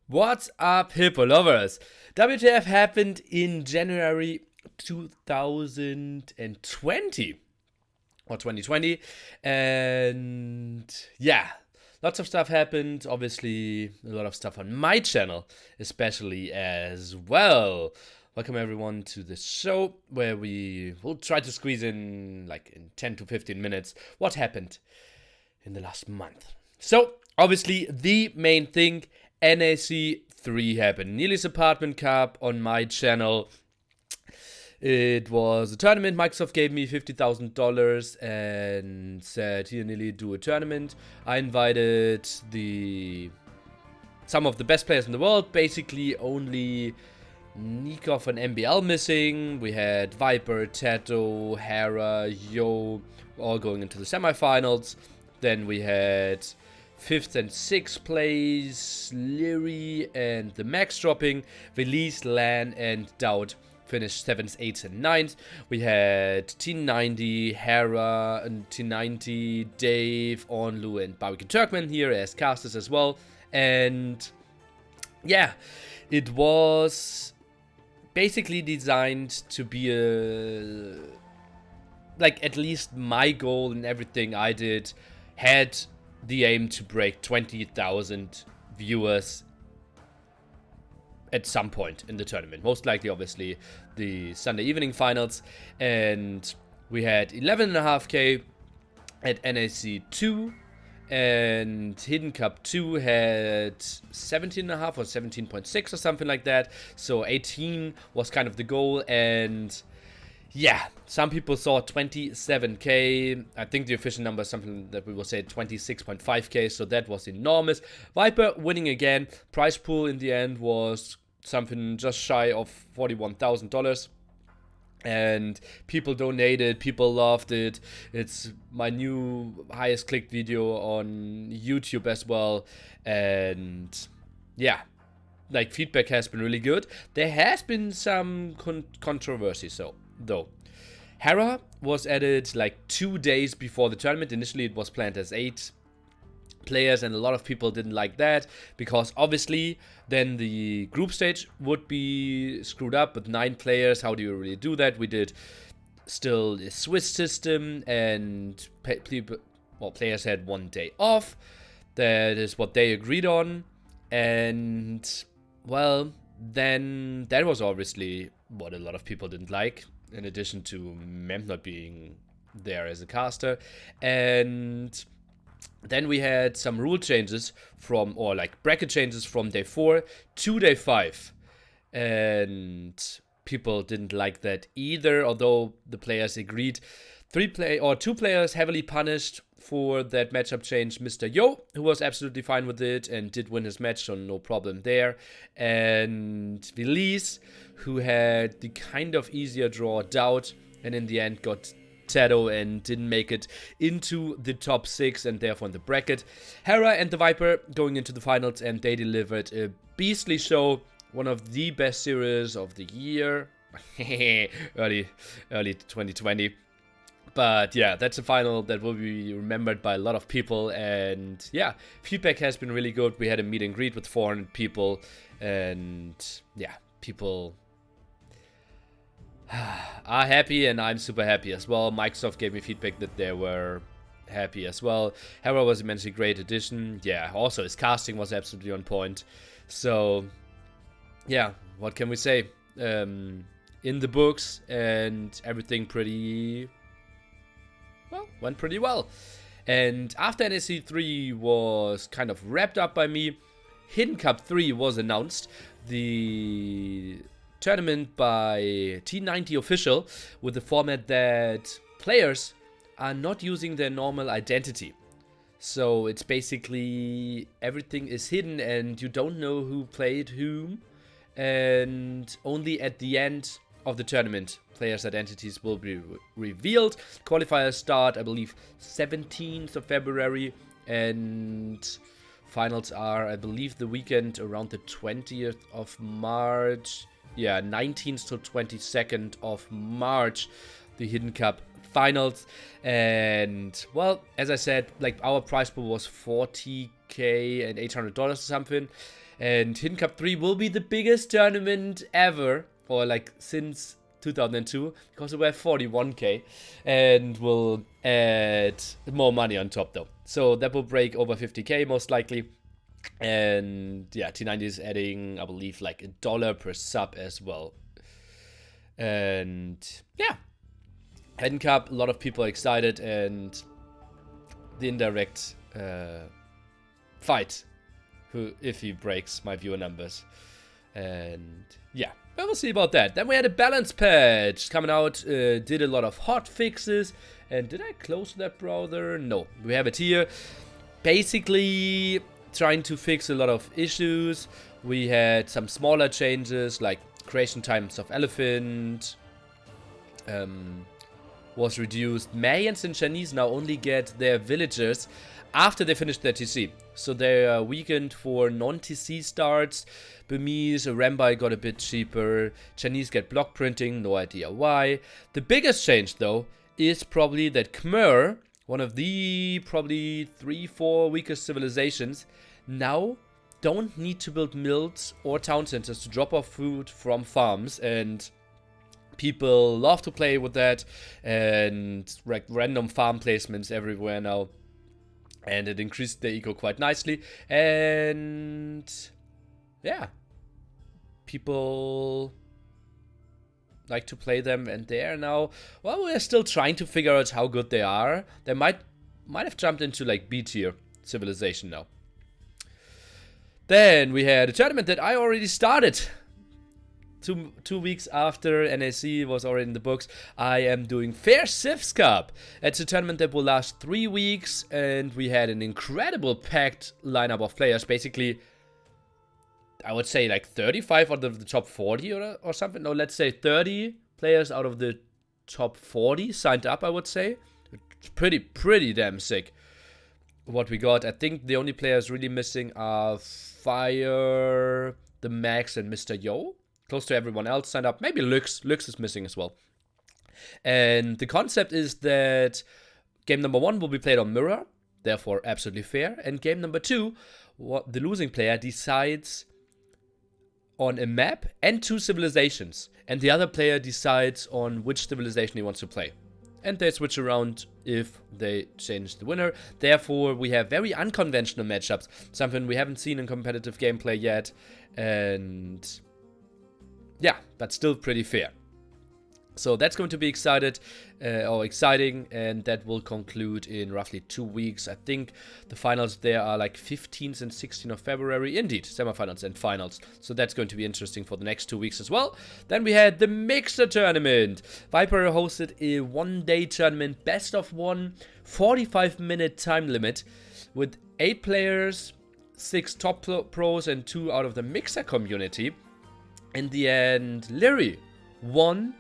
What's up, hippo lovers? WTF happened in January 2020 or 2020, and yeah, lots of stuff happened. Obviously, a lot of stuff on my channel, especially as well. Welcome everyone to the show where we will try to squeeze in like in 10 to 15 minutes what happened in the last month. So, obviously, the main thing, NAC3 happened. Neely's Apartment Cup on my channel. It was a tournament. Microsoft gave me $50,000 and said, here, Neely, do a tournament. I invited some of the best players in the world, basically only Nikov and MBL missing. We had Viper, Tato, Hera, Yo, all going into the semifinals. Then we had 5th and 6th place, Leary and the Max dropping. Release, Lan, and Doubt finished 7th, 8th, and 9th. We had T90, Hera, and T90, Dave, Onlu, and Barbecue Turkman here as casters as well. And yeah, it was basically designed to be like at least my goal and everything I did had the aim to break 20,000 viewers at some point in the tournament. Most likely, obviously, the Sunday evening finals. And we had 11.5k at NAC2. And Hidden Cup 2 had 17.5 or 17.6 or something like that. So 18 was kind of the goal. And yeah, some people saw 27k. I think the official number is something that we will say 26.5k, so that was enormous. Viper winning again. Prize pool in the end was something just shy of $41,000. And people donated, people loved it. It's my new highest clicked video on YouTube as well. And yeah, like feedback has been really good. There has been some controversy, though. Hera was added like 2 days before the tournament. Initially it was planned as 8 players, and a lot of people didn't like that because obviously then the group stage would be screwed up with 9 players. How do you really do that? We did still a Swiss system, and players had 1 day off. That is what they agreed on, and well, then that was obviously what a lot of people didn't like, in addition to Mem not being there as a caster. And then we had some rule changes or like bracket changes from day 4 to day 5. And people didn't like that either, although the players agreed. 2 players heavily punished for that matchup change. Mr. Yo, who was absolutely fine with it and did win his match, so no problem there. And Release, who had the kind of easier draw, Doubt, and in the end got Tato and didn't make it into the top 6 and therefore in the bracket. Hera and the Viper going into the finals, and they delivered a beastly show. One of the best series of the year. early 2020. But yeah, that's a final that will be remembered by a lot of people. And yeah, feedback has been really good. We had a meet and greet with 400 people. And yeah, people are happy, and I'm super happy as well. Microsoft gave me feedback that they were happy as well. Hera was immensely great addition. Yeah, also his casting was absolutely on point. So yeah, what can we say? In the books, and everything went pretty well. And after NAC3 was kind of wrapped up by me, Hidden Cup 3 was announced. The tournament by T90 official, with the format that players are not using their normal identity. So it's basically everything is hidden and you don't know who played whom. And only at the end of the tournament, players' identities will be revealed. Qualifiers start, I believe, 17th of February, and finals are, I believe, the weekend around the 20th of March. Yeah, 19th to 22nd of March, the Hidden Cup finals. And well, as I said, like our prize pool was $40k and $800 or something. And Hidden Cup 3 will be the biggest tournament ever, or like since 2002, because it will have 41k, and will add more money on top though. So that will break over 50k most likely. And yeah, T90 is adding, I believe, like $1 per sub as well. And yeah, Hidden Cup, a lot of people are excited, and the indirect fight if he breaks my viewer numbers. And yeah, we'll see about that. Then we had a balance patch coming out, did a lot of hot fixes. And did I close that browser? No, we have it here. Basically trying to fix a lot of issues. We had some smaller changes, like creation times of elephant was reduced. Mayans and Chinese now only get their villagers after they finish their TC. So they are weakened for non-TC starts. Burmese, Rambai got a bit cheaper. Chinese get block printing, no idea why. The biggest change though is probably that Khmer, one of the probably 3-4 weakest civilizations, now don't need to build mills or town centers to drop off food from farms, and people love to play with that, and random farm placements everywhere now, and it increased the eco quite nicely. And yeah, people like to play them, and they are now, well, we're still trying to figure out how good they are. They might have jumped into like B tier civilization now. Then we had a tournament that I already started. Two weeks after NAC was already in the books, I am doing Fair Civs Cup. It's a tournament that will last 3 weeks, and we had an incredible packed lineup of players. Basically, I would say like 35 out of the top 40 or something. No, let's say 30 players out of the top 40 signed up, I would say. It's pretty damn sick what we got. I think the only players really missing are Fire, the Max, and Mr. Yo. Close to everyone else signed up. Maybe Lux. Lux is missing as well. And the concept is that game number 1 will be played on Mirror, therefore absolutely fair. And game number 2, the losing player decides on a map and 2 civilizations. And the other player decides on which civilization he wants to play. And they switch around if they change the winner. Therefore, we have very unconventional matchups, something we haven't seen in competitive gameplay yet. And yeah, but still pretty fair. So that's going to be exciting, and that will conclude in roughly 2 weeks. I think the finals there are like 15th and 16th of February. Indeed, semifinals and finals. So that's going to be interesting for the next 2 weeks as well. Then we had the Mixer tournament. Viper hosted a 1-day tournament, best of 1, 45-minute time limit, with 8 players, 6 top pros, and 2 out of the Mixer community. In the end, Leary won.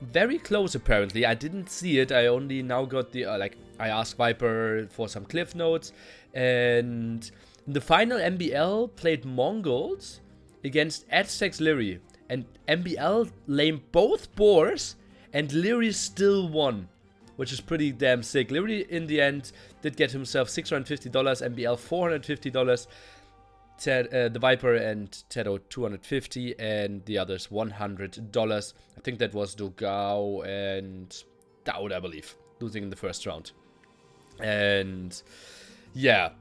Very close apparently. I didn't see it. I only now got the I asked Viper for some cliff notes, and in the final MBL played Mongols against Aztecs Leary, and MBL lamed both boars, and Leary still won, which is pretty damn sick. Leary in the end did get himself $650, MBL $450. The Viper and Tedo $250, and the others $100. I think that was Dogao and Daud, I believe, losing in the first round. And yeah,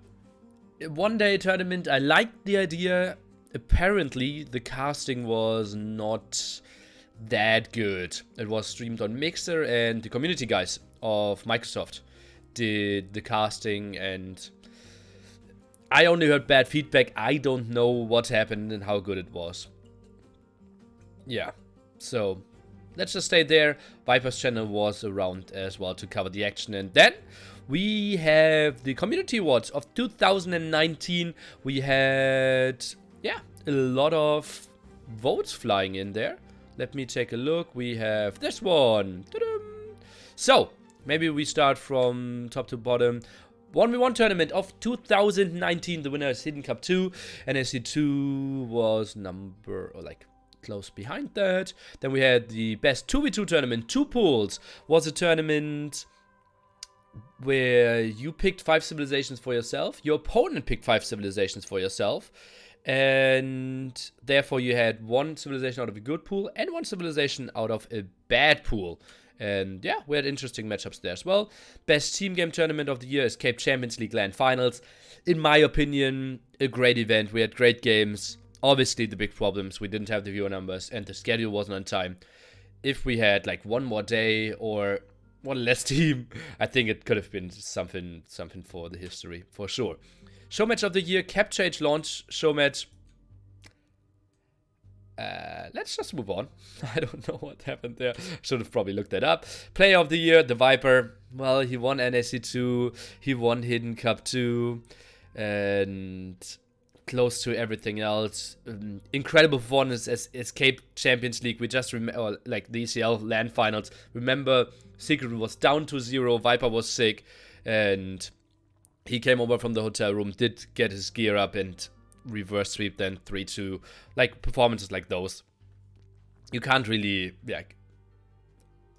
1-day tournament. I liked the idea. Apparently, the casting was not that good. It was streamed on Mixer, and the community guys of Microsoft did the casting, and I only heard bad feedback. I don't know what happened and how good it was. Yeah, so let's just stay there. Viper's channel was around as well to cover the action. And then we have the community awards of 2019. We had, yeah, a lot of votes flying in there. Let me take a look. We have this one. Ta-dum! So, maybe we start from top to bottom. 1v1 tournament of 2019. The winner is Hidden Cup 2. NAC3 was close behind that. Then we had the best 2v2 tournament. 2 pools was a tournament where you picked 5 civilizations for yourself. Your opponent picked 5 civilizations for yourself. And therefore you had one civilization out of a good pool and one civilization out of a bad pool. And yeah, we had interesting matchups there as well. Best team game tournament of the year is Cape Champions League LAN Finals. In my opinion, a great event. We had great games. Obviously, the big problems, we didn't have the viewer numbers and the schedule wasn't on time. If we had like one more day or one less team, I think it could have been something for the history, for sure. Show match of the year, Capture Age launch show match. Let's just move on. I don't know what happened there. Should have probably looked that up. Player of the year, the Viper. Well, he won NAC2. He won Hidden Cup 2. And close to everything else. Incredible performance as Cape Champions League. We just remember, like the ECL LAN finals. Remember, Secret was down to 0. Viper was sick. And he came over from the hotel room, did get his gear up and reverse sweep then 3-2. Like performances like those, you can't really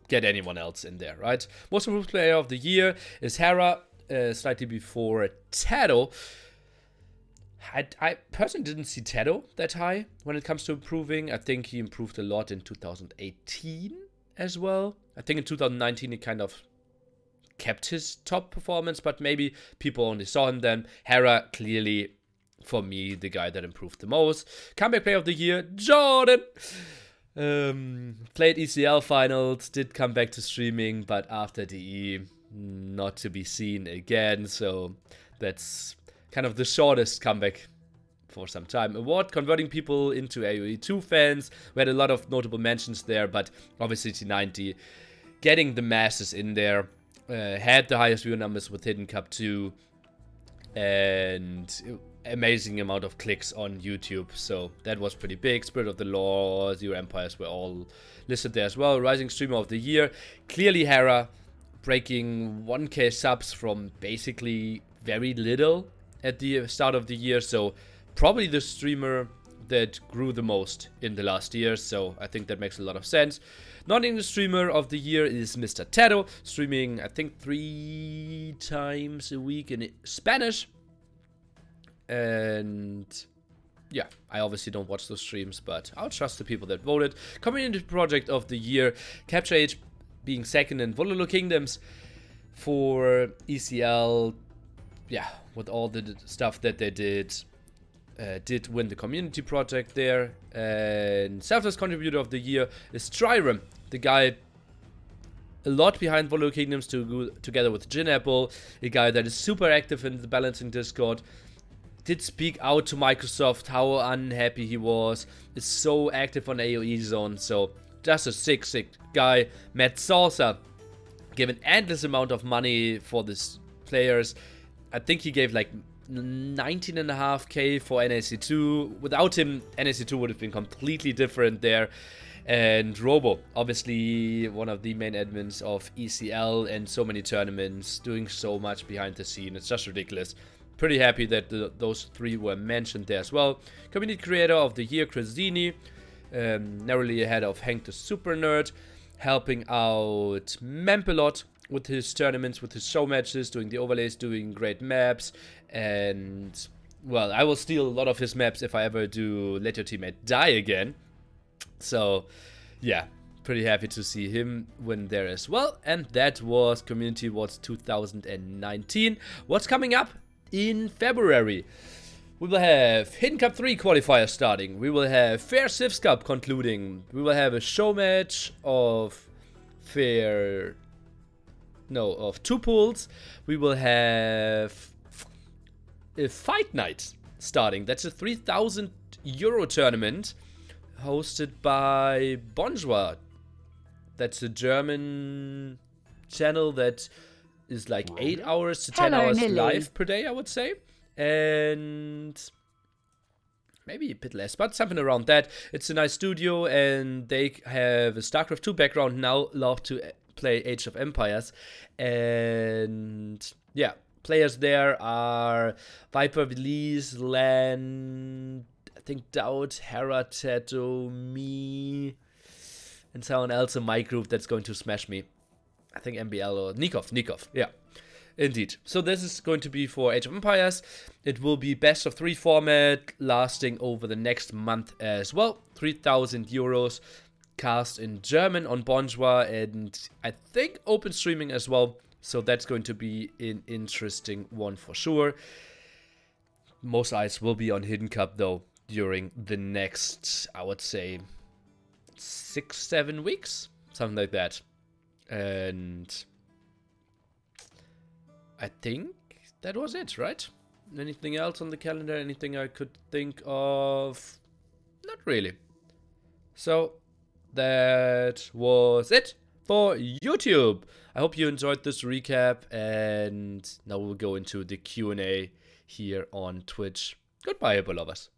get anyone else in there, right? Most improved player of the year is Hera, slightly before Tato. I personally didn't see Tato that high when it comes to improving. I think he improved a lot in 2018 as well. I think in 2019 he kind of kept his top performance, but maybe people only saw him then. Hera, clearly, for me, the guy that improved the most. Comeback player of the year, Jordan. Played ECL finals, did come back to streaming, but after DE, not to be seen again. So that's kind of the shortest comeback for some time. Award, converting people into AoE 2 fans. We had a lot of notable mentions there, but obviously T90 getting the masses in there. Had the highest view numbers with Hidden Cup 2 and amazing amount of clicks on YouTube, so that was pretty big. Spirit of the Law, Zero Empires were all listed there as well. Rising Streamer of the Year, clearly Hera, breaking 1k subs from basically very little at the start of the year, so probably the streamer that grew the most in the last year, so I think that makes a lot of sense. Non-English streamer of the year is Mr. Tato, streaming I think 3 times a week in Spanish. And yeah, I obviously don't watch those streams, but I'll trust the people that voted. Community project of the year, Capture Age being second in Vololo Kingdoms for ECL. Yeah, with all the stuff that they did win the community project there. And selfless contributor of the year is Trirem, the guy a lot behind Vololo Kingdoms together with Gin Apple, a guy that is super active in the balancing Discord. Did speak out to Microsoft how unhappy he was. Is so active on AoE Zone, so just a sick guy. Matt Salsa gave an endless amount of money for these players. I think he gave like 19.5k for NAC2. Without him, NAC2 would have been completely different there. And Robo, obviously one of the main admins of ECL and so many tournaments, doing so much behind the scene. It's just ridiculous. Pretty happy that those 3 were mentioned there as well. Community Creator of the Year, Chris Zini, narrowly ahead of Hank the Super Nerd, helping out Memp a lot with his tournaments, with his show matches, doing the overlays, doing great maps, and well, I will steal a lot of his maps if I ever do Let Your Teammate Die Again. So yeah, pretty happy to see him win there as well. And that was Community Awards 2019. What's coming up in February? We will have Hidden Cup 3 qualifier starting. We will have Fair Civs Cup concluding. We will have a show match of 2 pools. We will have a fight night starting. That's a 3,000 euro tournament hosted by Bonjour. That's a German channel that is like 8 hours to 10 hours live per day, I would say. And maybe a bit less, but something around that. It's a nice studio, and they have a StarCraft 2 background now, love to play Age of Empires. And yeah, players there are Viper, Velise, Lan, I think Dowd, Hera, Tato, me, and someone else in my group that's going to smash me. I think MBL or Nikov, yeah. Indeed. So this is going to be for Age of Empires. It will be best of 3 format, lasting over the next month as well. 3,000 euros, cast in German on Bonjour, and I think open streaming as well. So that's going to be an interesting one for sure. Most eyes will be on Hidden Cup though during the next, I would say, 6-7 weeks, something like that. And I think that was it, right? Anything else on the calendar? Anything I could think of? Not really. So that was it for YouTube. I hope you enjoyed this recap, and now we'll go into the Q&A here on Twitch. Goodbye, Apple lovers.